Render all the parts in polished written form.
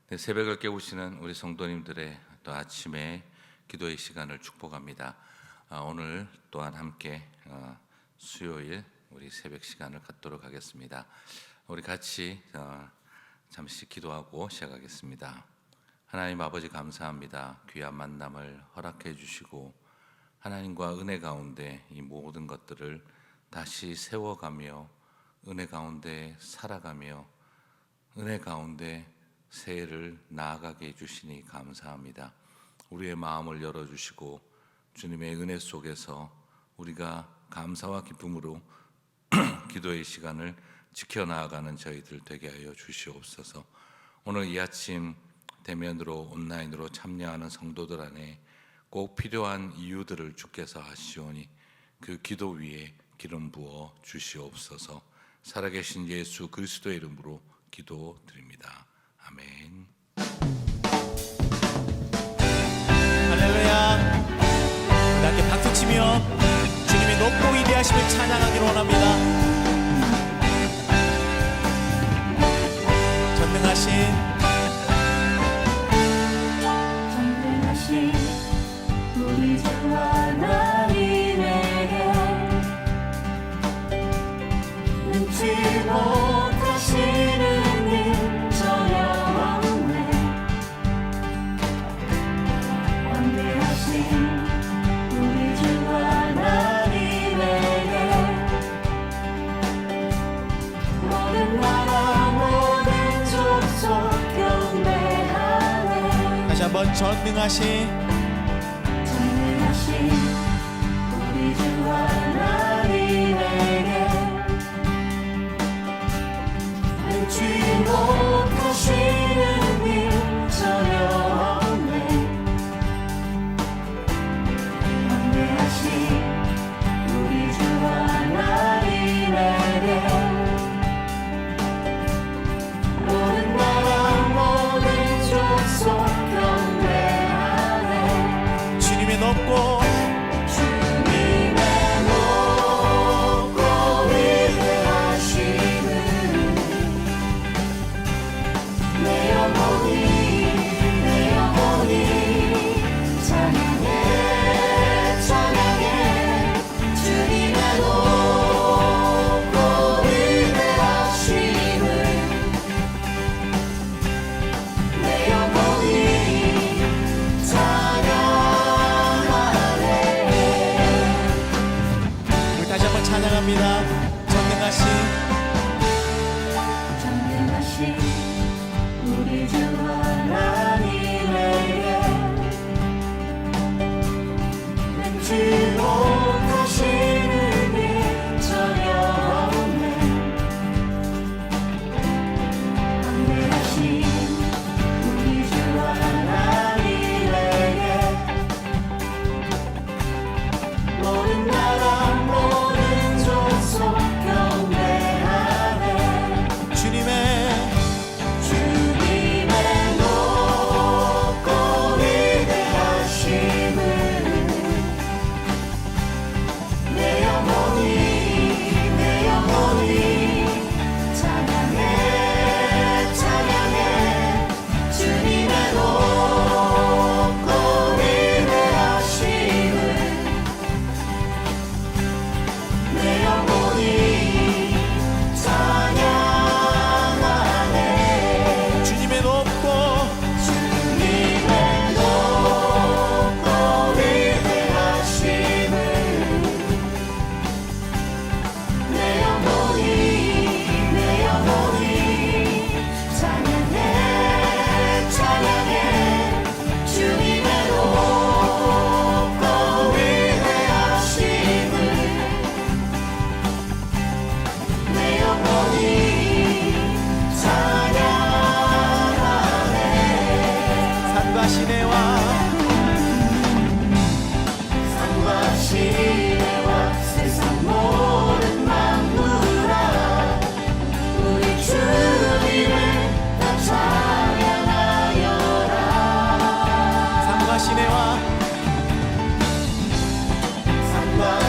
네, 새벽을 깨우시는 우리 성도님들의 또 아침에 기도의 시간을 축복합니다. 오늘 또한 함께 수요일 우리 새벽 시간을 갖도록 하겠습니다. 우리 같이 잠시 기도하고 시작하겠습니다. 하나님 아버지 감사합니다. 귀한 만남을 허락해 주시고 하나님과 은혜 가운데 이 모든 것들을 다시 세워가며 은혜 가운데 살아가며 은혜 가운데 새해를 나아가게 해주시니 감사합니다. 우리의 마음을 열어주시고 주님의 은혜 속에서 우리가 감사와 기쁨으로 기도의 시간을 지켜나가는 저희들 되게 하여 주시옵소서. 오늘 이 아침 대면으로 온라인으로 참여하는 성도들 안에 꼭 필요한 이유들을 주께서 아시오니 그 기도 위에 기름 부어 주시옵소서. 살아계신 예수 그리스도의 이름으로 기도드립니다. 아멘. 할렐루야. 우리 함께 박수치며 주님의 높고 위대하심을 찬양하기를 원합니다. 전능하신 우리 주 하나님에게 능치 못하시는 일 전혀 없네. 완대하신 우리 주 하나님에게 모든 나라 모든 족속 경배하네. 다시 한번 전능하신 우리 주 하나님에게 능치 못하시는 일 전혀 없네. 완대하신 우리 주 하나님에게 모든 나라 모든 족속 경배하네. 주님의 높고 찬양합니다. 전능하신 우리 주 하나님에게 능치 못하시는 일 전혀 없네. 완대하신 우리 주 하나님에게 모든 나라 모든 족속 경배하네. 주님의 높고 위대하심을 내 영혼이 찬양해 찬양해. 주님의 높고 위대하심을 내 영혼이 찬양하네. 주님의 높고 위대하심을 내 영혼이 찬양해 찬양해. 주님의 높고 위대하심을 내 영혼이 찬양하네. 산과 시내와 세상 모든 만물아 우리 주님을 다 찬양하여라. 산과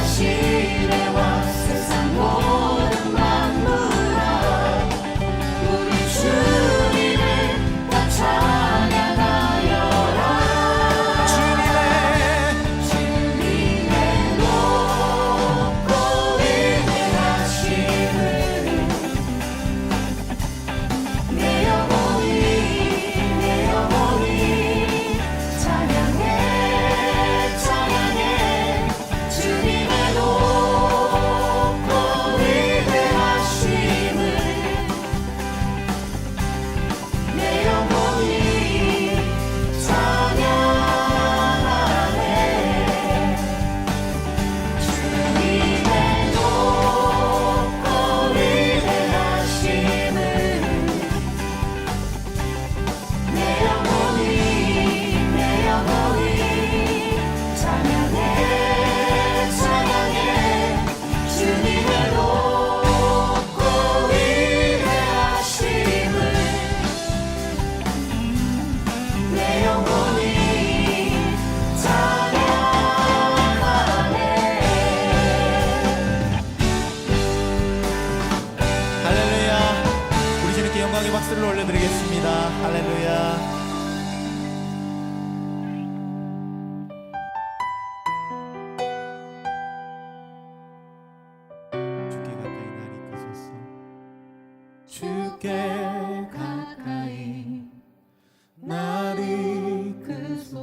시내와 세상 모든 만물아 우리 주님을 다 찬양하여라.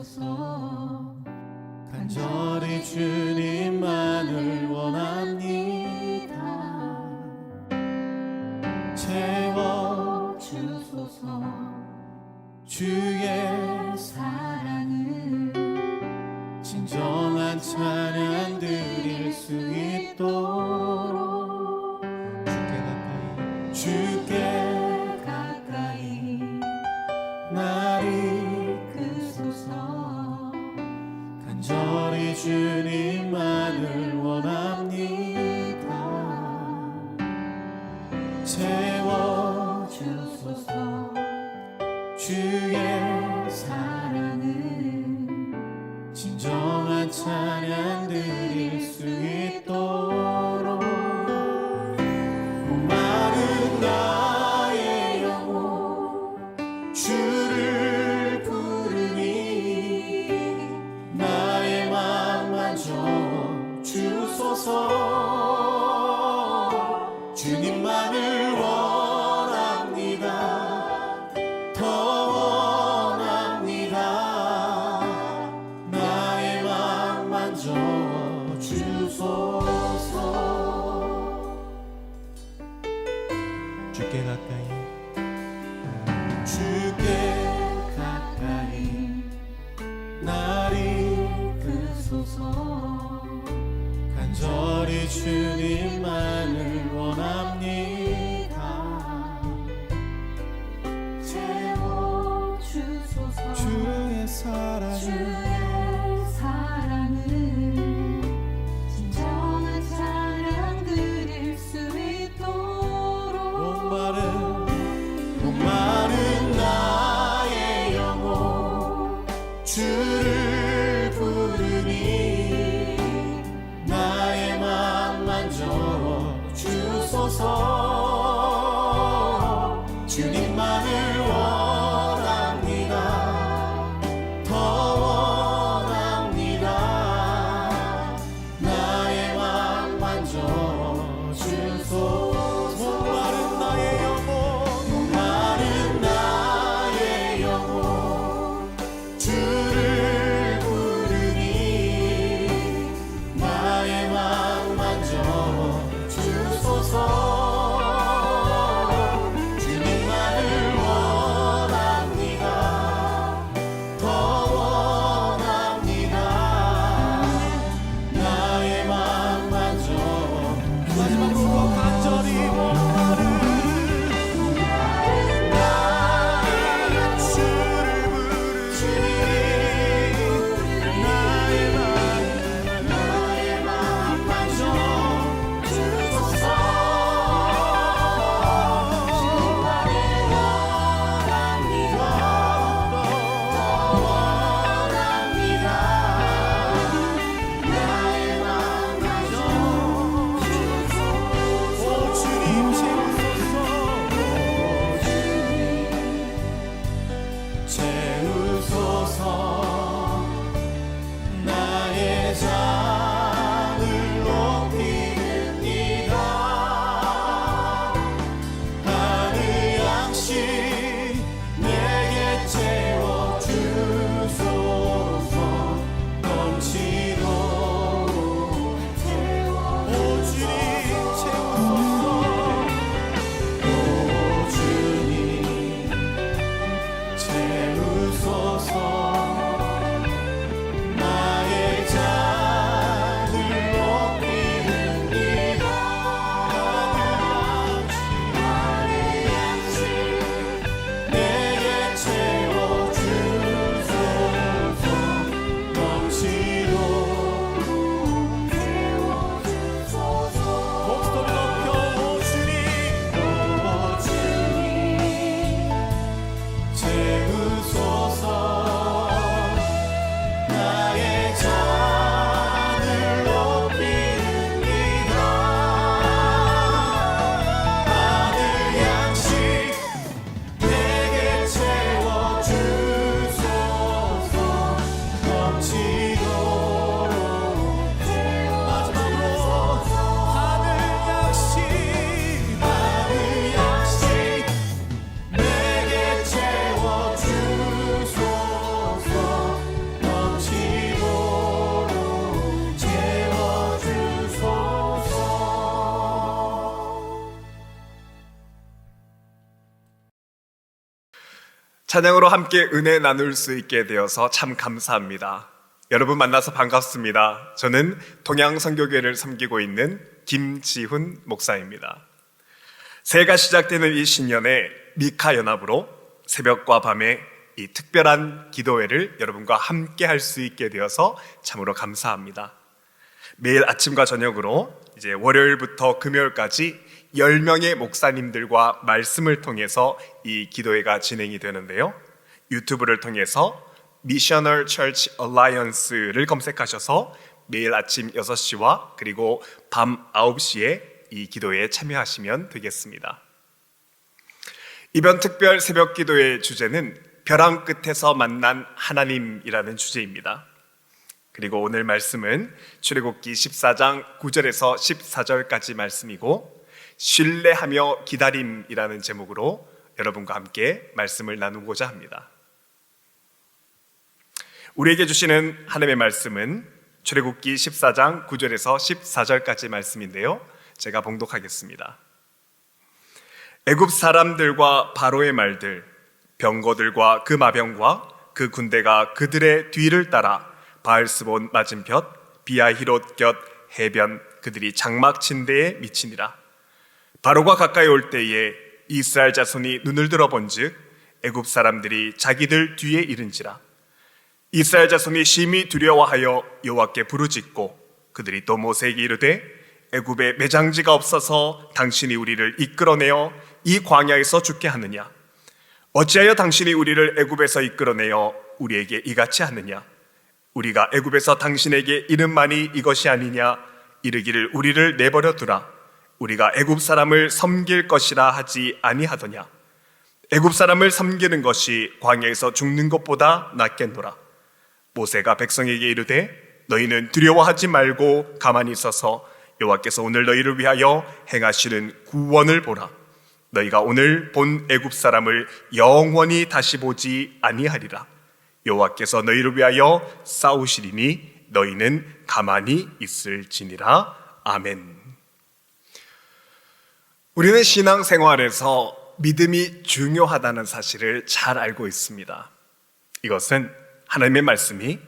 주소서. 간절히 주님만을 원합니다. 채워 주소서. 주의 사랑을 진정한 찬양 드릴 수 있도록 주께 가까이 나를 이끄소서. 간절히 주님만을 원합니다. 채워 주소서. 주의 사랑을 진정한 찬양 드릴 수 있도록 목마른 나의 영혼 주를 부르니 나의 맘 만져 주소서. 주님만을 원합니다. 더 원합니다. 나의 맘 만져 주소서. 주께 가까이 주께 가까이 나를 이끄소서. 간절히 주님만을 원합니다. 채워 주소서. 주의 사랑을 주의 사랑을 진정한 찬양 드릴 수 있도록 목마른 나의 영혼 주를 부르니 나의 맘 만져 주소서. 주님만을 원합니다. 더 원합니다. 나의 맘 만져 주소서. 목마른 나의 영혼 목마른 나의 영혼 주를 부르니 나의 맘 만져 주소서. 주님만을 원합니다. 더 원합니다. 나의 맘 만져 마지막으로 간절히 목마른 나의 주를 부르니 나의 맘 만져 주소서. 오 주님 채우소서. 나의 잔을 높이는이다. 하늘 양식 내게 채워 주소서. 넘치도록 오 주님 채우소서. 오 주님 채우소서. 나의 잔을 높이는이다. 하늘 양식 내게 채워 주소서. 넘치도록 목소리 높여 오 주님 채우소서. 찬양으로 함께 은혜 나눌 수 있게 되어서 참 감사합니다. 여러분 만나서 반갑습니다. 저는 동양선교교회를 섬기고 있는 김지훈 목사입니다. 새해가 시작되는 이 신년에 미카 연합으로 새벽과 밤에 이 특별한 기도회를 여러분과 함께 할 수 있게 되어서 참으로 감사합니다. 매일 아침과 저녁으로 이제 월요일부터 금요일까지 10명의 목사님들과 말씀을 통해서 이 기도회가 진행이 되는데요. 유튜브를 통해서 Missional Church Alliance를 검색하셔서 매일 아침 6시와 그리고 밤 9시에 이 기도회에 참여하시면 되겠습니다. 이번 특별 새벽 기도회의 주제는 벼랑 끝에서 만난 하나님이라는 주제입니다. 그리고 오늘 말씀은 출애굽기 14장 9절에서 14절까지 말씀이고 신뢰하며 기다림이라는 제목으로 여러분과 함께 말씀을 나누고자 합니다. 우리에게 주시는 하나님의 말씀은 출애굽기 14장 9절에서 14절까지 말씀인데요. 제가 봉독하겠습니다. 애굽 사람들과 바로의 말들, 병거들과 그 마병과 그 군대가 그들의 뒤를 따라 바알스본 맞은편 비아히롯 곁 해변 그들이 장막 침대에 미치니라. 바로가 가까이 올 때에 이스라엘 자손이 눈을 들어본즉 애굽 사람들이 자기들 뒤에 이른지라. 이스라엘 자손이 심히 두려워하여 여호와께 부르짖고 그들이 또 모세에게 이르되 애굽에 매장지가 없어서 당신이 우리를 이끌어내어 이 광야에서 죽게 하느냐? 어찌하여 당신이 우리를 애굽에서 이끌어내어 우리에게 이같이 하느냐? 우리가 애굽에서 당신에게 이름만이 이것이 아니냐? 이르기를 우리를 내버려 두라. 우리가 애굽 사람을 섬길 것이라 하지 아니하더냐? 애굽 사람을 섬기는 것이 광야에서 죽는 것보다 낫겠노라. 모세가 백성에게 이르되 너희는 두려워하지 말고 가만히 있어서 여호와께서 오늘 너희를 위하여 행하시는 구원을 보라. 너희가 오늘 본 애굽 사람을 영원히 다시 보지 아니하리라. 여호와께서 너희를 위하여 싸우시리니 너희는 가만히 있을지니라. 아멘. 우리는 신앙생활에서 믿음이 중요하다는 사실을 잘 알고 있습니다. 이것은 하나님의 말씀이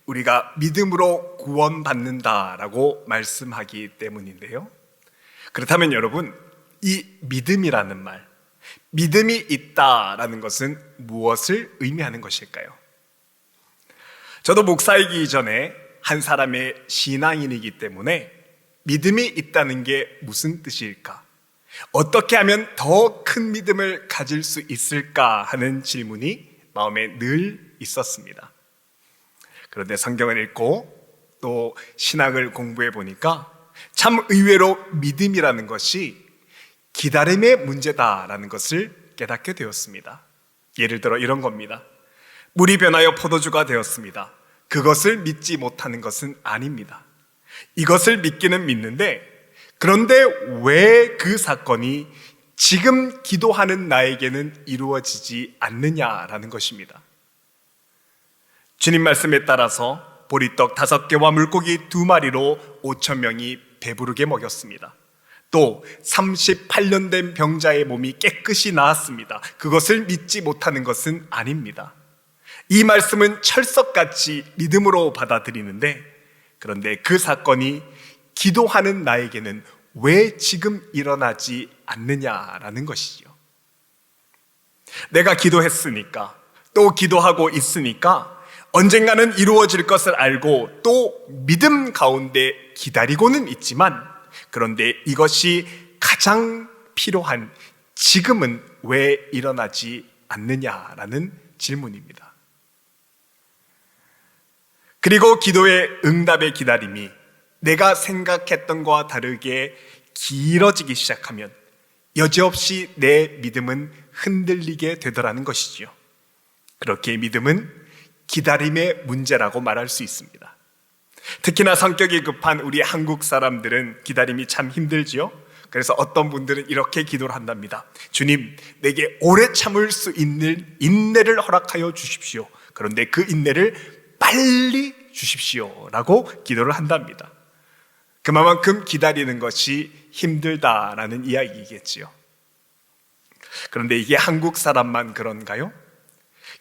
우리가 믿음으로 구원받는다라고 말씀하기 때문인데요. 그렇다면 여러분, 이 믿음이라는 말, 믿음이 있다라는 것은 무엇을 의미하는 것일까요? 저도 목사이기 전에 한 사람의 신앙인이기 때문에 믿음이 있다는 게 무슨 뜻일까? 어떻게 하면 더 큰 믿음을 가질 수 있을까 하는 질문이 마음에 늘 있었습니다. 그런데 성경을 읽고 또 신학을 공부해 보니까 참 의외로 믿음이라는 것이 기다림의 문제다라는 것을 깨닫게 되었습니다. 예를 들어 이런 겁니다. 물이 변하여 포도주가 되었습니다. 그것을 믿지 못하는 것은 아닙니다. 이것을 믿기는 믿는데 그런데 왜 그 사건이 지금 기도하는 나에게는 이루어지지 않느냐라는 것입니다. 주님 말씀에 따라서 보리떡 5개와 물고기 2마리로 5,000명이 배부르게 먹였습니다. 또 38년 된 병자의 몸이 깨끗이 나았습니다. 그것을 믿지 못하는 것은 아닙니다. 이 말씀은 철석같이 믿음으로 받아들이는데 그런데 그 사건이 기도하는 나에게는 왜 지금 일어나지 않느냐라는 것이죠. 내가 기도했으니까 또 기도하고 있으니까 언젠가는 이루어질 것을 알고 또 믿음 가운데 기다리고는 있지만 그런데 이것이 가장 필요한 지금은 왜 일어나지 않느냐라는 질문입니다. 그리고 기도의 응답의 기다림이 내가 생각했던 것과 다르게 길어지기 시작하면 여지없이 내 믿음은 흔들리게 되더라는 것이지요. 그렇게 믿음은 기다림의 문제라고 말할 수 있습니다. 특히나 성격이 급한 우리 한국 사람들은 기다림이 참 힘들지요. 그래서 어떤 분들은 이렇게 기도를 한답니다. 주님, 내게 오래 참을 수 있는 인내를 허락하여 주십시오. 그런데 그 인내를 빨리 주십시오 라고 기도를 한답니다. 그만큼 기다리는 것이 힘들다라는 이야기겠지요. 그런데 이게 한국 사람만 그런가요?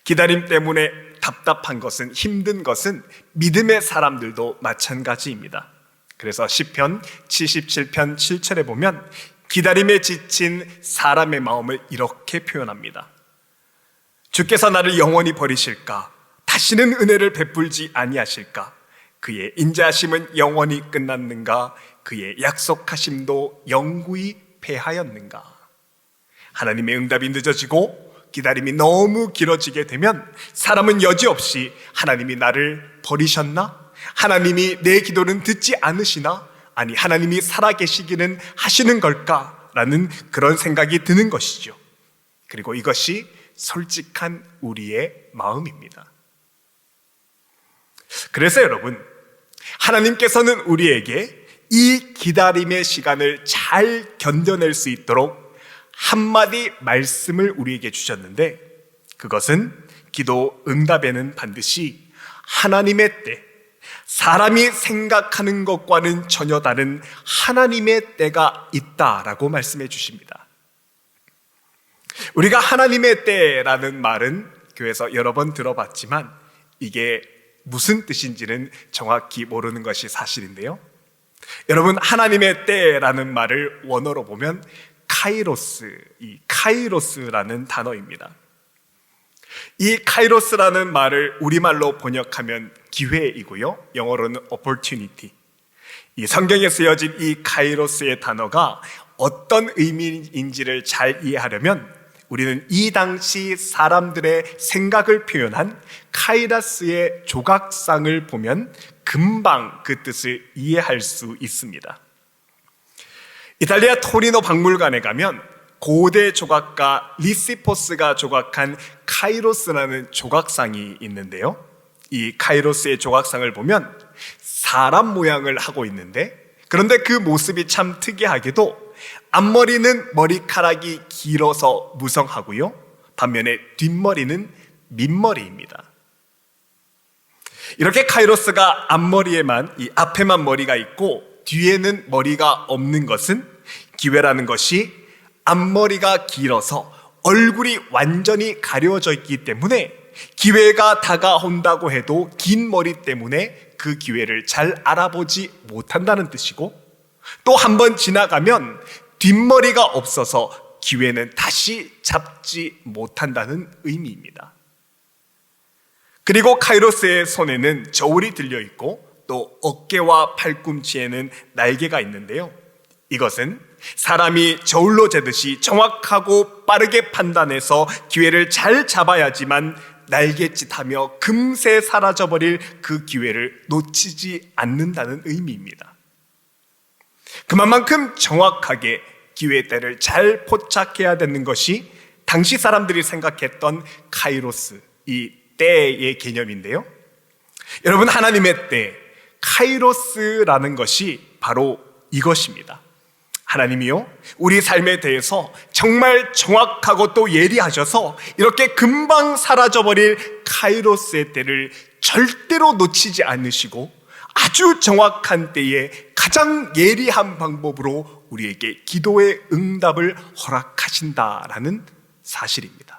기다림 때문에 답답한 것은, 힘든 것은 믿음의 사람들도 마찬가지입니다. 그래서 시편 77편 7절에 보면 기다림에 지친 사람의 마음을 이렇게 표현합니다. 주께서 나를 영원히 버리실까? 다시는 은혜를 베풀지 아니하실까? 그의 인자하심은 영원히 끝났는가? 그의 약속하심도 영구히 패하였는가? 하나님의 응답이 늦어지고 기다림이 너무 길어지게 되면 사람은 여지없이 하나님이 나를 버리셨나? 하나님이 내 기도는 듣지 않으시나? 아니, 하나님이 살아계시기는 하시는 걸까? 라는 그런 생각이 드는 것이죠. 그리고 이것이 솔직한 우리의 마음입니다. 그래서 여러분, 하나님께서는 우리에게 이 기다림의 시간을 잘 견뎌낼 수 있도록 한마디 말씀을 우리에게 주셨는데, 그것은 기도 응답에는 반드시 하나님의 때, 사람이 생각하는 것과는 전혀 다른 하나님의 때가 있다라고 말씀해 주십니다. 우리가 하나님의 때라는 말은 교회에서 여러 번 들어봤지만 이게 무슨 뜻인지는 정확히 모르는 것이 사실인데요. 여러분, 하나님의 때라는 말을 원어로 보면 카이로스, 이 카이로스라는 단어입니다. 이 카이로스라는 말을 우리말로 번역하면 기회이고요, 영어로는 opportunity. 이 성경에 쓰여진 이 카이로스의 단어가 어떤 의미인지를 잘 이해하려면 우리는 이 당시 사람들의 생각을 표현한 카이라스의 조각상을 보면 금방 그 뜻을 이해할 수 있습니다. 이탈리아 토리노 박물관에 가면 고대 조각가 리시포스가 조각한 카이로스라는 조각상이 있는데요, 이 카이로스의 조각상을 보면 사람 모양을 하고 있는데, 그런데 그 모습이 참 특이하게도 앞머리는 머리카락이 길어서 무성하고요, 반면에 뒷머리는 민머리입니다. 이렇게 카이로스가 앞머리에만, 이 앞에만 머리가 있고 뒤에는 머리가 없는 것은, 기회라는 것이 앞머리가 길어서 얼굴이 완전히 가려져 있기 때문에 기회가 다가온다고 해도 긴 머리 때문에 그 기회를 잘 알아보지 못한다는 뜻이고, 또 한 번 지나가면 뒷머리가 없어서 기회는 다시 잡지 못한다는 의미입니다. 그리고 카이로스의 손에는 저울이 들려 있고 또 어깨와 팔꿈치에는 날개가 있는데요, 이것은 사람이 저울로 재듯이 정확하고 빠르게 판단해서 기회를 잘 잡아야지만 날갯짓하며 금세 사라져버릴 그 기회를 놓치지 않는다는 의미입니다. 그만큼 정확하게 기회의 때를 잘 포착해야 되는 것이 당시 사람들이 생각했던 카이로스, 이 때의 개념인데요, 여러분, 하나님의 때, 카이로스라는 것이 바로 이것입니다. 하나님이요, 우리 삶에 대해서 정말 정확하고 또 예리하셔서 이렇게 금방 사라져버릴 카이로스의 때를 절대로 놓치지 않으시고 아주 정확한 때에 가장 예리한 방법으로 우리에게 기도의 응답을 허락하신다라는 사실입니다.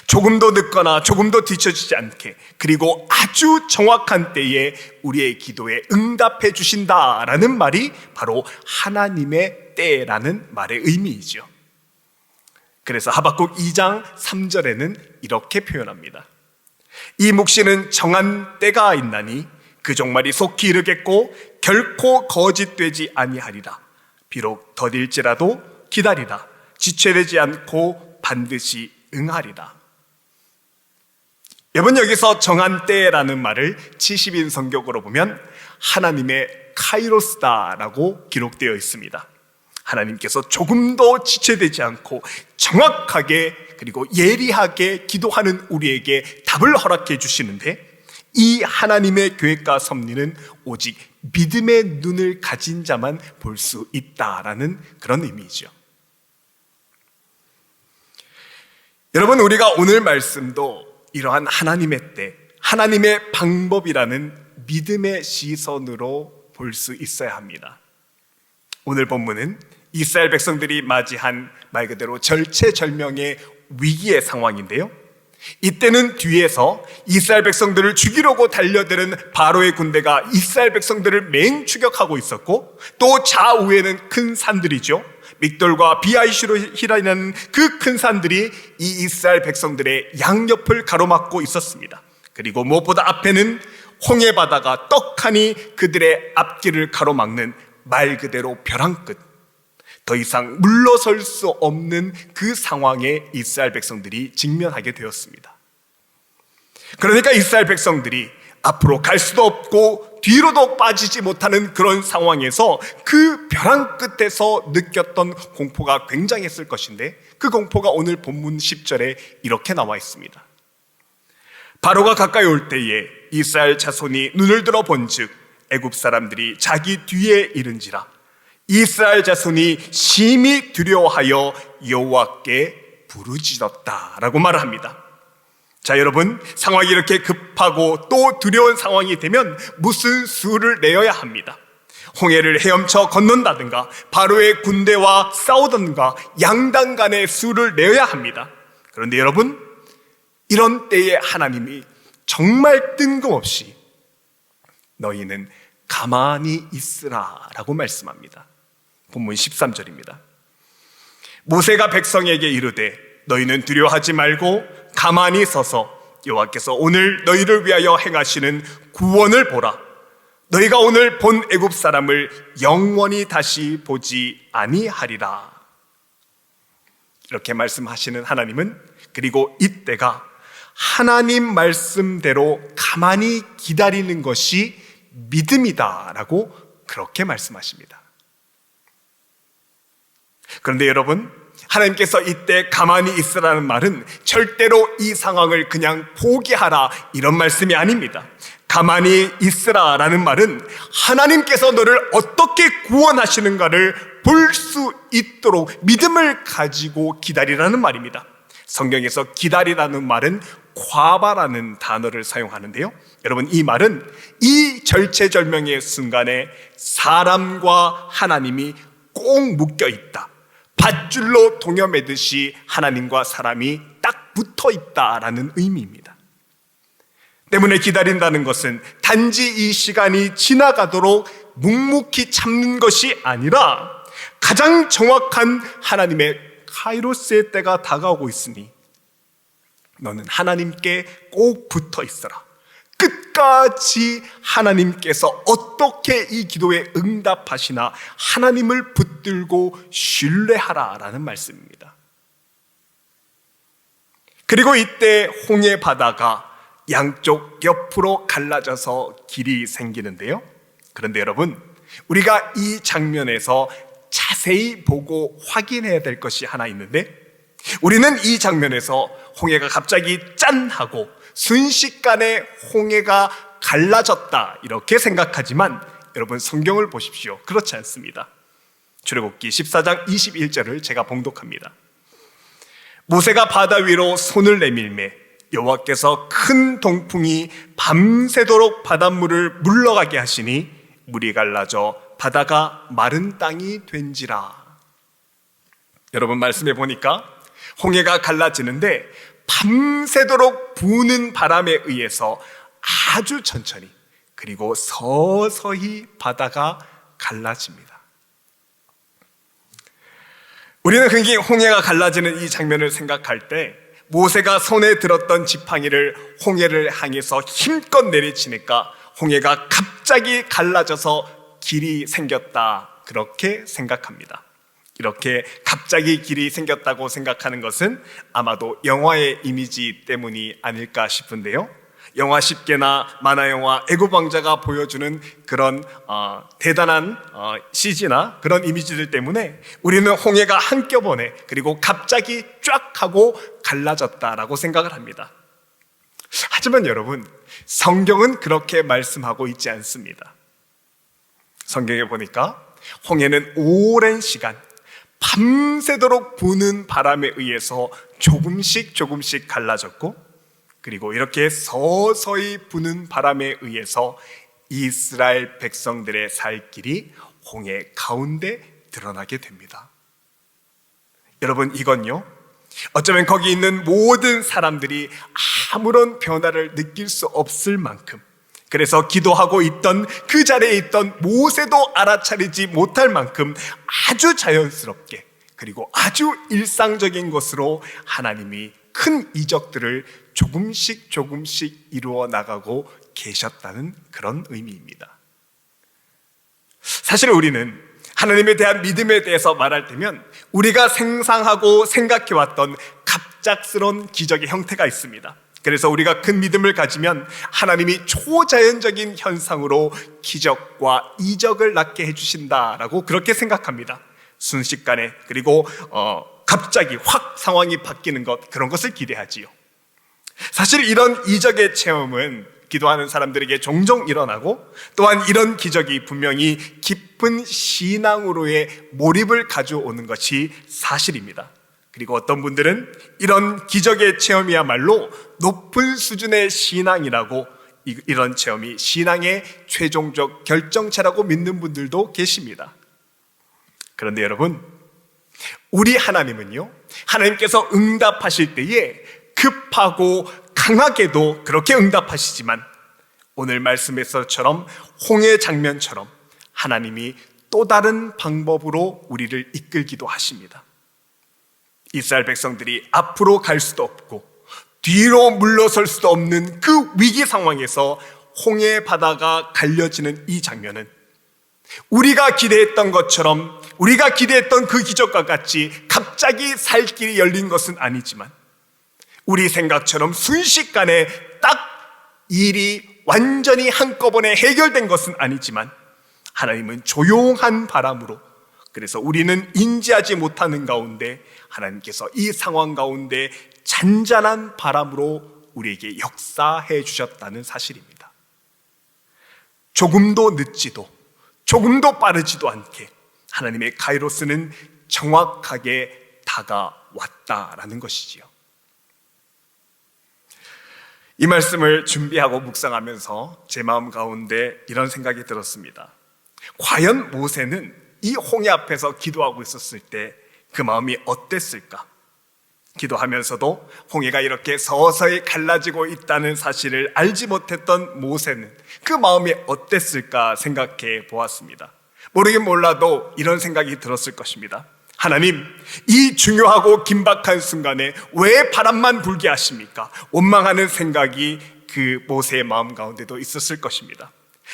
조금도 늦거나 조금도 뒤처지지 않게, 그리고 아주 정확한 때에 우리의 기도에 응답해 주신다라는 말이 바로 하나님의 때라는 말의 의미이죠. 그래서 하박국 2장 3절에는 이렇게 표현합니다. 이 묵시는 정한 때가 있나니 그 종말이 속히 이르겠고 결코 거짓되지 아니하리라. 비록 더딜지라도 기다리라. 지체되지 않고 반드시 응하리라. 여러분, 여기서 정한 때라는 말을 70인 성격으로 보면 하나님의 카이로스다라고 기록되어 있습니다. 하나님께서 조금도 지체되지 않고 정확하게 그리고 예리하게 기도하는 우리에게 답을 허락해 주시는데, 이 하나님의 계획과 섭리는 오직 믿음의 눈을 가진 자만 볼 수 있다라는 그런 의미이죠. 여러분, 우리가 오늘 말씀도 이러한 하나님의 때, 하나님의 방법이라는 믿음의 시선으로 볼 수 있어야 합니다. 오늘 본문은 이스라엘 백성들이 맞이한 말 그대로 절체절명의 위기의 상황인데요, 이때는 뒤에서 이스라엘 백성들을 죽이려고 달려드는 바로의 군대가 이스라엘 백성들을 맹추격하고 있었고, 또 좌우에는 큰 산들이죠. 믹돌과 비아이슈로히라는 그 큰 산들이 이 이스라엘 백성들의 양옆을 가로막고 있었습니다. 그리고 무엇보다 앞에는 홍해 바다가 떡하니 그들의 앞길을 가로막는 말 그대로 벼랑 끝, 더 이상 물러설 수 없는 그 상황에 이스라엘 백성들이 직면하게 되었습니다. 그러니까 이스라엘 백성들이 앞으로 갈 수도 없고 뒤로도 빠지지 못하는 그런 상황에서 그 벼랑 끝에서 느꼈던 공포가 굉장했을 것인데, 그 공포가 오늘 본문 10절에 이렇게 나와 있습니다. 바로가 가까이 올 때에 이스라엘 자손이 눈을 들어 본즉 애굽 사람들이 자기 뒤에 이른지라. 이스라엘 자손이 심히 두려워하여 여호와께 부르짖었다라고 말을 합니다. 자, 여러분, 상황이 이렇게 급하고 또 두려운 상황이 되면 무슨 수를 내어야 합니다. 홍해를 헤엄쳐 건넌다든가 바로의 군대와 싸우든가 양당 간의 수를 내어야 합니다. 그런데 여러분, 이런 때에 하나님이 정말 뜬금없이 너희는 가만히 있으라 라고 말씀합니다. 본문 13절입니다. 모세가 백성에게 이르되 너희는 두려워하지 말고 가만히 서서 여호와께서 오늘 너희를 위하여 행하시는 구원을 보라. 너희가 오늘 본 애굽 사람을 영원히 다시 보지 아니하리라. 이렇게 말씀하시는 하나님은, 그리고 이때가 하나님 말씀대로 가만히 기다리는 것이 믿음이다라고 그렇게 말씀하십니다. 그런데 여러분, 하나님께서 이때 가만히 있으라는 말은 절대로 이 상황을 그냥 포기하라 이런 말씀이 아닙니다. 가만히 있으라라는 말은 하나님께서 너를 어떻게 구원하시는가를 볼 수 있도록 믿음을 가지고 기다리라는 말입니다. 성경에서 기다리라는 말은 과바라는 단어를 사용하는데요, 여러분, 이 말은 이 절체절명의 순간에 사람과 하나님이 꼭 묶여 있다, 밧줄로 동여매듯이 하나님과 사람이 딱 붙어 있다라는 의미입니다. 때문에 기다린다는 것은 단지 이 시간이 지나가도록 묵묵히 참는 것이 아니라 가장 정확한 하나님의 카이로스의 때가 다가오고 있으니 너는 하나님께 꼭 붙어 있어라. 끝까지 하나님께서 어떻게 이 기도에 응답하시나 하나님을 붙들고 신뢰하라라는 말씀입니다. 그리고 이때 홍해 바다가 양쪽 옆으로 갈라져서 길이 생기는데요, 그런데 여러분, 우리가 이 장면에서 자세히 보고 확인해야 될 것이 하나 있는데, 우리는 이 장면에서 홍해가 갑자기 짠 하고 순식간에 홍해가 갈라졌다 이렇게 생각하지만, 여러분, 성경을 보십시오. 그렇지 않습니다. 출애굽기 14장 21절을 제가 봉독합니다. 모세가 바다 위로 손을 내밀매 여호와께서 큰 동풍이 밤새도록 바닷물을 물러가게 하시니 물이 갈라져 바다가 마른 땅이 된지라. 여러분, 말씀해 보니까 홍해가 갈라지는데 밤새도록 부는 바람에 의해서 아주 천천히, 그리고 서서히 바다가 갈라집니다. 우리는 흔히 홍해가 갈라지는 이 장면을 생각할 때 모세가 손에 들었던 지팡이를 홍해를 향해서 힘껏 내리치니까 홍해가 갑자기 갈라져서 길이 생겼다, 그렇게 생각합니다. 이렇게 갑자기 길이 생겼다고 생각하는 것은 아마도 영화의 이미지 때문이 아닐까 싶은데요, 영화 10개나 만화영화 애굽 왕자가 보여주는 그런 대단한 CG나 그런 이미지들 때문에 우리는 홍해가 한꺼번에 그리고 갑자기 쫙 하고 갈라졌다라고 생각을 합니다. 하지만 여러분, 성경은 그렇게 말씀하고 있지 않습니다. 성경에 보니까 홍해는 오랜 시간 밤새도록 부는 바람에 의해서 조금씩 갈라졌고, 그리고 이렇게 서서히 부는 바람에 의해서 이스라엘 백성들의 살 길이 홍해 가운데 드러나게 됩니다. 여러분, 이건요, 어쩌면 거기 있는 모든 사람들이 아무런 변화를 느낄 수 없을 만큼, 그래서 기도하고 있던 그 자리에 있던 모세도 알아차리지 못할 만큼 아주 자연스럽게, 그리고 아주 일상적인 것으로 하나님이 큰 이적들을 조금씩 이루어 나가고 계셨다는 그런 의미입니다. 사실 우리는 하나님에 대한 믿음에 대해서 말할 때면 우리가 상상하고 생각해왔던 갑작스러운 기적의 형태가 있습니다. 그래서 우리가 큰 믿음을 가지면 하나님이 초자연적인 현상으로 기적과 이적을 낳게 해주신다라고 그렇게 생각합니다. 순식간에, 그리고 갑자기 확 상황이 바뀌는 것, 그런 것을 기대하지요. 사실 이런 이적의 체험은 기도하는 사람들에게 종종 일어나고, 또한 이런 기적이 분명히 깊은 신앙으로의 몰입을 가져오는 것이 사실입니다. 그리고 어떤 분들은 이런 기적의 체험이야말로 높은 수준의 신앙이라고, 이런 체험이 신앙의 최종적 결정체라고 믿는 분들도 계십니다. 그런데 여러분, 우리 하나님은요, 하나님께서 응답하실 때에 급하고 강하게도 그렇게 응답하시지만, 오늘 말씀에서처럼 홍해 장면처럼 하나님이 또 다른 방법으로 우리를 이끌기도 하십니다. 이스라엘 백성들이 앞으로 갈 수도 없고 뒤로 물러설 수도 없는 그 위기 상황에서 홍해 바다가 갈려지는 이 장면은 우리가 기대했던 것처럼, 우리가 기대했던 그 기적과 같이 갑자기 살 길이 열린 것은 아니지만, 우리 생각처럼 순식간에 딱 일이 완전히 한꺼번에 해결된 것은 아니지만, 하나님은 조용한 바람으로, 그래서 우리는 인지하지 못하는 가운데 하나님께서 이 상황 가운데 잔잔한 바람으로 우리에게 역사해 주셨다는 사실입니다. 조금도 늦지도 조금도 빠르지도 않게 하나님의 카이로스는 정확하게 다가왔다라는 것이지요. 이 말씀을 준비하고 묵상하면서 제 마음 가운데 이런 생각이 들었습니다. 과연 모세는 이 홍해 앞에서 기도하고 있었을 때 그 마음이 어땠을까? 기도하면서도 홍해가 이렇게 서서히 갈라지고 있다는 사실을 알지 못했던 모세는 그 마음이 어땠을까 생각해 보았습니다. 모르긴 몰라도 이런 생각이 들었을 것입니다. 하나님, 이 중요하고 긴박한 순간에 왜 바람만 불게 하십니까? 원망하는 생각이 그 모세의 마음 가운데도 있었을 것입니다.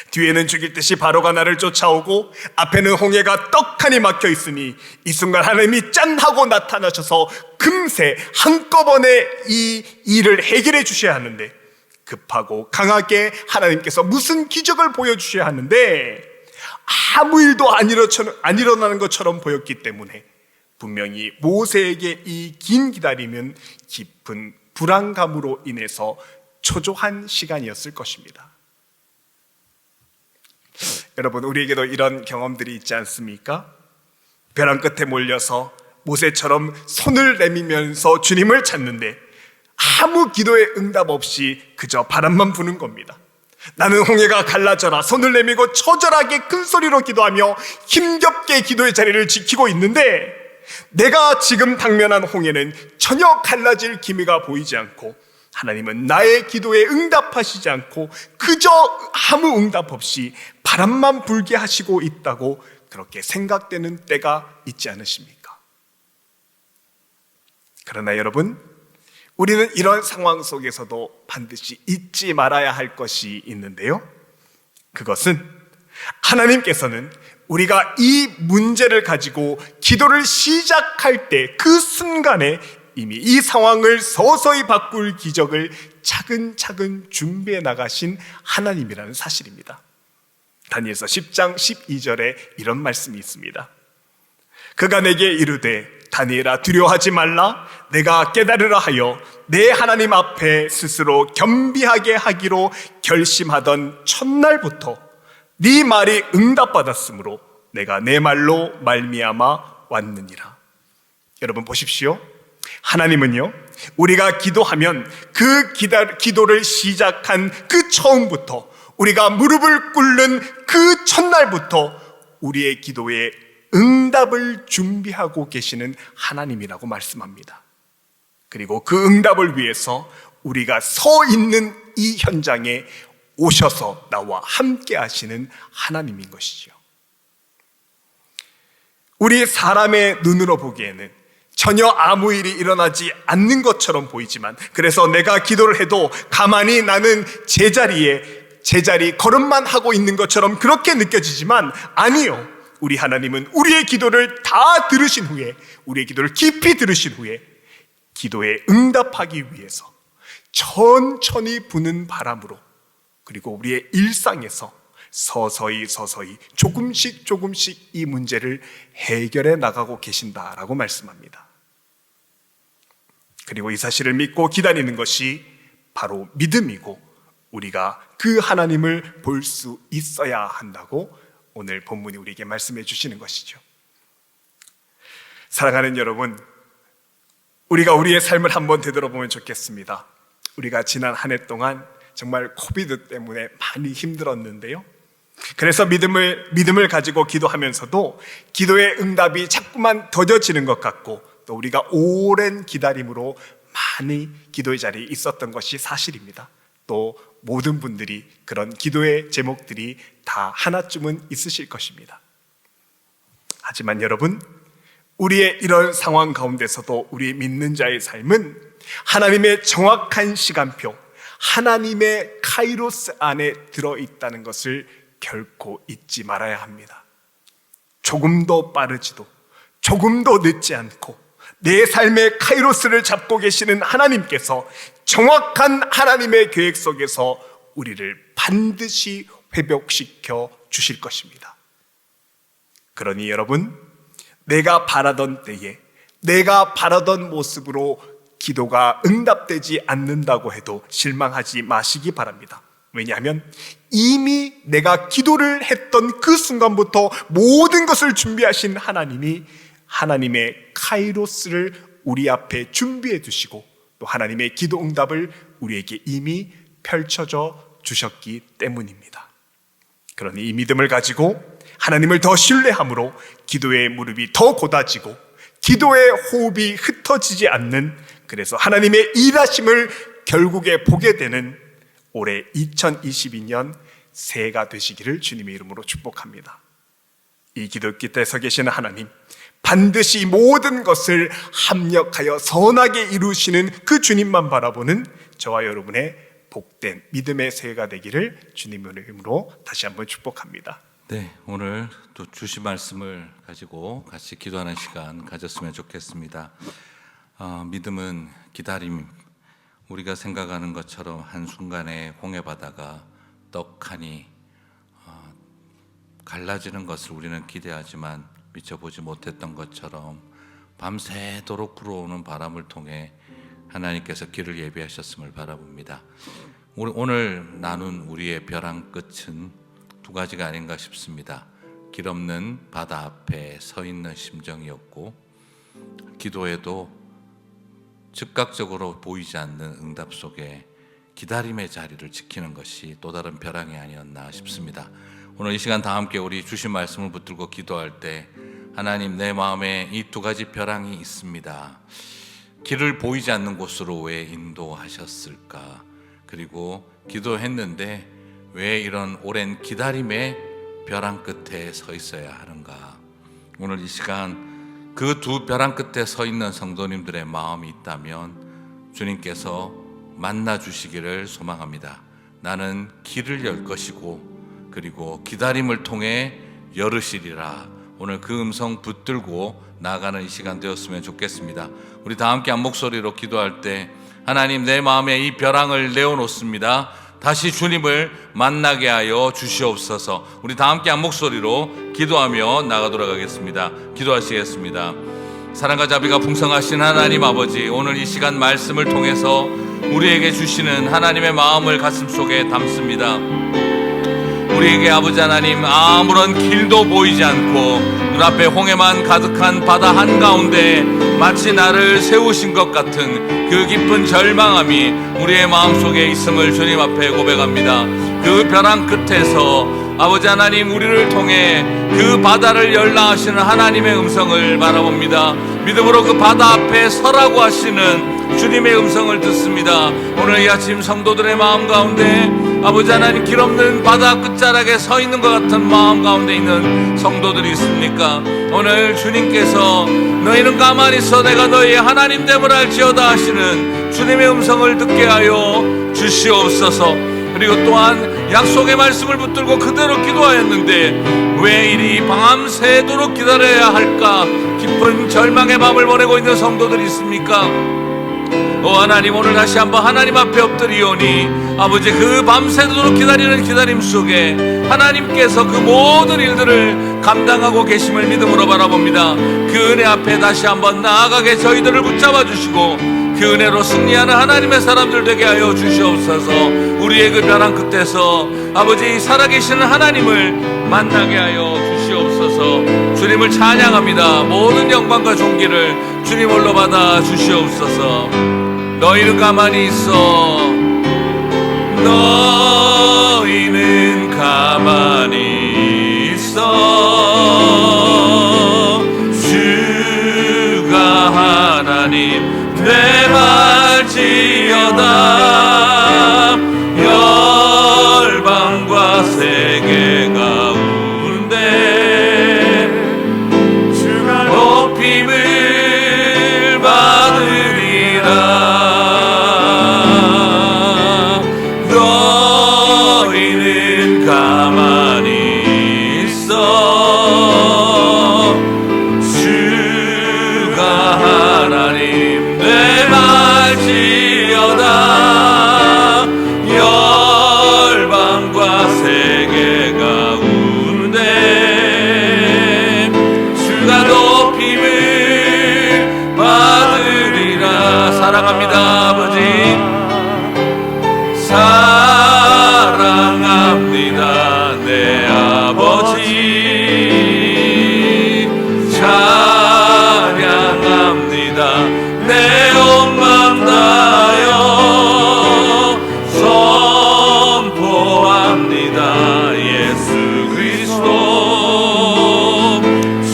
뒤에는 죽일 듯이 바로가 나를 쫓아오고 앞에는 홍해가 떡하니 막혀 있으니 이 순간 하나님이 짠 하고 나타나셔서 금세 한꺼번에 이 일을 해결해 주셔야 하는데, 급하고 강하게 하나님께서 무슨 기적을 보여주셔야 하는데 아무 일도 안 일어나는 것처럼 보였기 때문에 분명히 모세에게 이 긴 기다림은 깊은 불안감으로 인해서 초조한 시간이었을 것입니다. 여러분, 우리에게도 이런 경험들이 있지 않습니까? 벼랑 끝에 몰려서 모세처럼 손을 내밀면서 주님을 찾는데 아무 기도의 응답 없이 그저 바람만 부는 겁니다. 나는 홍해가 갈라져라 손을 내밀고 처절하게 큰 소리로 기도하며 힘겹게 기도의 자리를 지키고 있는데, 내가 지금 당면한 홍해는 전혀 갈라질 기미가 보이지 않고 하나님은 나의 기도에 응답하시지 않고 그저 아무 응답 없이 바람만 불게 하시고 있다고 그렇게 생각되는 때가 있지 않으십니까? 그러나 여러분, 우리는 이런 상황 속에서도 반드시 잊지 말아야 할 것이 있는데요, 그것은 하나님께서는 우리가 이 문제를 가지고 기도를 시작할 때 그 순간에 이미 이 상황을 서서히 바꿀 기적을 차근차근 준비해 나가신 하나님이라는 사실입니다. 다니엘서 10장 12절에 이런 말씀이 있습니다. 그가 내게 이르되 다니엘아 두려워하지 말라. 내가 깨달으라 하여 내 하나님 앞에 스스로 겸비하게 하기로 결심하던 첫날부터 네 말이 응답받았으므로 내가 내 말로 말미암아 왔느니라. 여러분 보십시오. 하나님은요, 우리가 기도하면 그 기도를 시작한 그 처음부터, 우리가 무릎을 꿇는 그 첫날부터 우리의 기도에 응답을 준비하고 계시는 하나님이라고 말씀합니다. 그리고 그 응답을 위해서 우리가 서 있는 이 현장에 오셔서 나와 함께 하시는 하나님인 것이죠. 우리 사람의 눈으로 보기에는 전혀 아무 일이 일어나지 않는 것처럼 보이지만, 그래서 내가 기도를 해도 가만히 나는 제자리 걸음만 하고 있는 것처럼 그렇게 느껴지지만, 아니요, 우리 하나님은 우리의 기도를 다 들으신 후에, 우리의 기도를 깊이 들으신 후에 기도에 응답하기 위해서 천천히 부는 바람으로, 그리고 우리의 일상에서 서서히 조금씩 이 문제를 해결해 나가고 계신다라고 말씀합니다. 그리고 이 사실을 믿고 기다리는 것이 바로 믿음이고, 우리가 그 하나님을 볼 수 있어야 한다고 오늘 본문이 우리에게 말씀해 주시는 것이죠. 사랑하는 여러분, 우리가 우리의 삶을 한번 되돌아보면 좋겠습니다. 우리가 지난 한 해 동안 정말 코비드 때문에 많이 힘들었는데요, 그래서 믿음을 가지고 기도하면서도 기도의 응답이 자꾸만 더뎌지는 것 같고, 또 우리가 오랜 기다림으로 많이 기도의 자리에 있었던 것이 사실입니다. 또 모든 분들이 그런 기도의 제목들이 다 하나쯤은 있으실 것입니다. 하지만 여러분, 우리의 이런 상황 가운데서도 우리 믿는 자의 삶은 하나님의 정확한 시간표, 하나님의 카이로스 안에 들어있다는 것을 결코 잊지 말아야 합니다. 조금 더 빠르지도 조금 더 늦지 않고 내 삶의 카이로스를 잡고 계시는 하나님께서 정확한 하나님의 계획 속에서 우리를 반드시 회복시켜 주실 것입니다. 그러니 여러분, 내가 바라던 때에 내가 바라던 모습으로 기도가 응답되지 않는다고 해도 실망하지 마시기 바랍니다. 왜냐하면 이미 내가 기도를 했던 그 순간부터 모든 것을 준비하신 하나님이 하나님의 카이로스를 우리 앞에 준비해 두시고, 또 하나님의 기도 응답을 우리에게 이미 펼쳐져 주셨기 때문입니다. 그러니 이 믿음을 가지고 하나님을 더 신뢰함으로 기도의 무릎이 더 곧아지고 기도의 호흡이 흩어지지 않는, 그래서 하나님의 일하심을 결국에 보게 되는 올해 2022년 새해가 되시기를 주님의 이름으로 축복합니다. 이 기도 깃에 서 계시는 하나님, 반드시 모든 것을 합력하여 선하게 이루시는 그 주님만 바라보는 저와 여러분의 복된 믿음의 새해가 되기를 주님의 이름으로 다시 한번 축복합니다. 네, 오늘 또 주신 말씀을 가지고 같이 기도하는 시간 가졌으면 좋겠습니다. 믿음은 기다림, 우리가 생각하는 것처럼 한순간에 홍해바다가 떡하니 갈라지는 것을 우리는 기대하지만 미처 보지 못했던 것처럼 밤새도록 불어오는 바람을 통해 하나님께서 길을 예비하셨음을 바라봅니다. 오늘 나눈 우리의 벼랑 끝은 두 가지가 아닌가 싶습니다. 길 없는 바다 앞에 서 있는 심정이었고, 기도에도 즉각적으로 보이지 않는 응답 속에 기다림의 자리를 지키는 것이 또 다른 벼랑이 아니었나 싶습니다. 오늘 이 시간 다 함께 우리 주신 말씀을 붙들고 기도할 때, 하나님, 내 마음에 이 두 가지 벼랑이 있습니다. 길을 보이지 않는 곳으로 왜 인도하셨을까? 그리고 기도했는데 왜 이런 오랜 기다림의 벼랑 끝에 서 있어야 하는가? 오늘 이 시간 그 두 벼랑 끝에 서 있는 성도님들의 마음이 있다면 주님께서 만나 주시기를 소망합니다. 나는 길을 열 것이고 그리고 기다림을 통해 열으시리라. 오늘 그 음성 붙들고 나아가는 이 시간 되었으면 좋겠습니다. 우리 다 함께 한 목소리로 기도할 때, 하나님, 내 마음에 이 벼랑을 내어놓습니다. 다시 주님을 만나게 하여 주시옵소서. 우리 다 함께 한 목소리로 기도하며 나가도록 하겠습니다. 기도하시겠습니다. 사랑과 자비가 풍성하신 하나님 아버지, 오늘 이 시간 말씀을 통해서 우리에게 주시는 하나님의 마음을 가슴속에 담습니다. 우리에게 아버지 하나님, 아무런 길도 보이지 않고 눈앞에 홍해만 가득한 바다 한가운데 마치 나를 세우신 것 같은 그 깊은 절망함이 우리의 마음속에 있음을 주님 앞에 고백합니다. 그 벼랑 끝에서 아버지 하나님, 우리를 통해 그 바다를 열라 하시는 하나님의 음성을 바라봅니다. 믿음으로 그 바다 앞에 서라고 하시는 주님의 음성을 듣습니다. 오늘 이 아침 성도들의 마음 가운데 아버지 하나님, 길없는 바다 끝자락에 서 있는 것 같은 마음 가운데 있는 성도들이 있습니까? 오늘 주님께서 너희는 가만히 있어 내가 너희의 하나님됨을 알지어다 하시는 주님의 음성을 듣게 하여 주시옵소서. 그리고 또한 약속의 말씀을 붙들고 그대로 기도하였는데 왜 이리 밤새도록 기다려야 할까 깊은 절망의 밤을 보내고 있는 성도들이 있습니까? 하나님, 오늘 다시 한번 하나님 앞에 엎드리오니 아버지, 그 밤새도록 기다리는 기다림 속에 하나님께서 그 모든 일들을 감당하고 계심을 믿음으로 바라봅니다. 그 은혜 앞에 다시 한번 나아가게 저희들을 붙잡아 주시고 그 은혜로 승리하는 하나님의 사람들 되게 하여 주시옵소서. 우리의 그 벼랑 끝에서 아버지 살아계시는 하나님을 만나게 하여 주시옵소서. 주님을 찬양합니다. 모든 영광과 존귀를 주님 홀로 받아 주시옵소서. 너희는 가만히 있어, 너희는 가만히 있어. 주가 하나님 내 말지어다. 열방과 세계 가운데 주가 높임을 받으리라. 너희는 가만히 있어. 주가 하나님 내 말지어다. 열방과 세계 가운데 주가 높임을 받으리라. 사랑합니다 아버지, 사랑합니다 내 아버지, 찬양합니다 내 온 맘 다하여 선포합니다 예수 그리스도.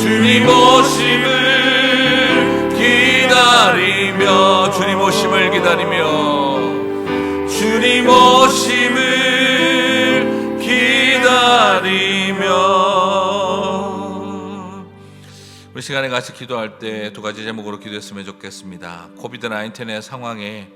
주님 오심을 기다리며, 주님 오심을 기다리며, 주님 오심을 기다리며. 우리 시간에 같이 기도할 때 두 가지 제목으로 기도했으면 좋겠습니다. 코비드-19의 상황에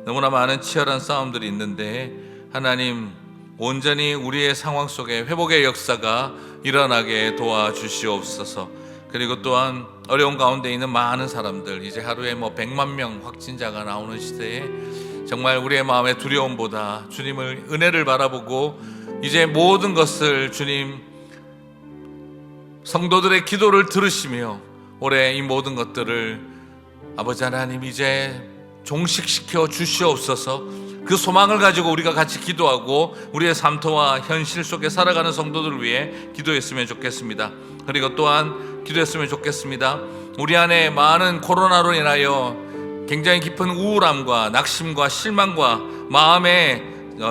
너무나 많은 치열한 싸움들이 있는데 하나님, 온전히 우리의 상황 속에 회복의 역사가 일어나게 도와주시옵소서. 그리고 또한 어려운 가운데 있는 많은 사람들, 이제 하루에 100만 명 확진자가 나오는 시대에 정말 우리의 마음의 두려움보다 주님을, 은혜를 바라보고 이제 모든 것을 주님, 성도들의 기도를 들으시며 올해 이 모든 것들을 아버지 하나님 이제 종식시켜 주시옵소서. 그 소망을 가지고 우리가 같이 기도하고 우리의 삶터와 현실 속에 살아가는 성도들을 위해 기도했으면 좋겠습니다. 그리고 또한 기도했으면 좋겠습니다. 우리 안에 많은 코로나로 인하여 굉장히 깊은 우울함과 낙심과 실망과 마음에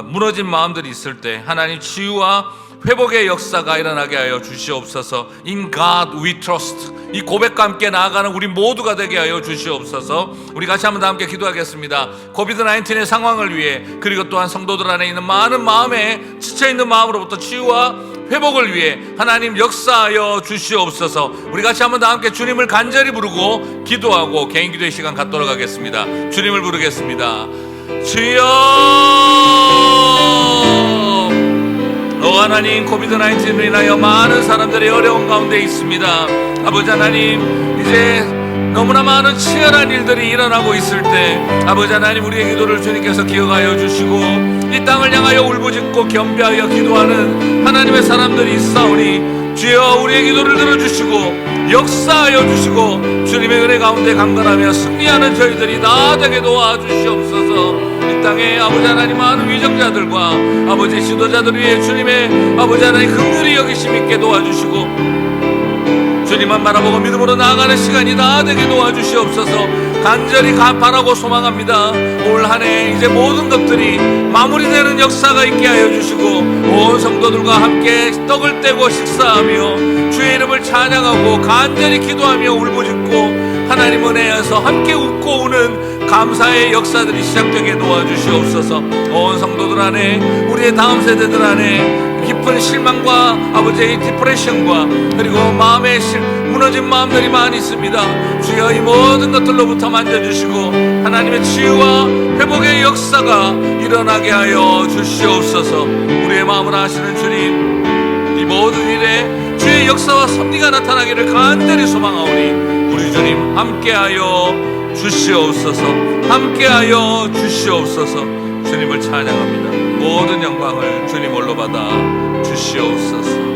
무너진 마음들이 있을 때 하나님 치유와 회복의 역사가 일어나게 하여 주시옵소서. In God we trust. 이 고백과 함께 나아가는 우리 모두가 되게 하여 주시옵소서. 우리 같이 한번 다 함께 기도하겠습니다. 코비드-19의 상황을 위해, 그리고 또한 성도들 안에 있는 많은 마음에 지쳐있는 마음으로부터 치유와 회복을 위해 하나님 역사하여 주시옵소서. 우리 같이 한번 다 함께 주님을 간절히 부르고 기도하고 개인 기도의 시간 갖도록 하겠습니다. 주님을 부르겠습니다. 주여, 하나님, 코비드-19으로 인하여 많은 사람들이 어려운 가운데 있습니다. 아버지 하나님, 이제 너무나 많은 치열한 일들이 일어나고 있을 때 아버지 하나님, 우리의 기도를 주님께서 기억하여 주시고 이 땅을 향하여 울부짖고 겸비하여 기도하는 하나님의 사람들이 있사오니 주여, 우리의 기도를 들어주시고 역사하여 주시고 주님의 은혜 가운데 강건하며 승리하는 저희들이 다 되게 도와주시옵소서. 이 땅에 아버지 하나님 많은 위정자들과 아버지 지도자들 위해 주님의 아버지 하나님 긍휼히 여기심 있게 도와주시고 주님만 바라보고 믿음으로 나아가는 시간이 다 되게 도와주시옵소서. 간절히 바라고 소망합니다. 올 한 해 이제 모든 것들이 마무리되는 역사가 있게 하여 주시고 온 성도들과 함께 떡을 떼고 식사하며 주의 이름을 찬양하고 간절히 기도하며 울부짖고 하나님 은혜에서 함께 웃고 우는 감사의 역사들이 시작되게 도와주시옵소서. 온 성도들 안에, 우리의 다음 세대들 안에 깊은 실망과 아버지의 디프레션과 그리고 마음의 무너진 마음들이 많이 있습니다. 주여 이 모든 것들로부터 만져주시고 하나님의 치유와 회복의 역사가 일어나게 하여 주시옵소서. 우리의 마음을 아시는 주님, 이 모든 일에 주의 역사와 섭리가 나타나기를 간절히 소망하오니 우리 주님 함께하여 주시옵소서. 함께하여 주시옵소서. 주님을 찬양합니다. 모든 영광을 주님 홀로 받아 주시옵소서.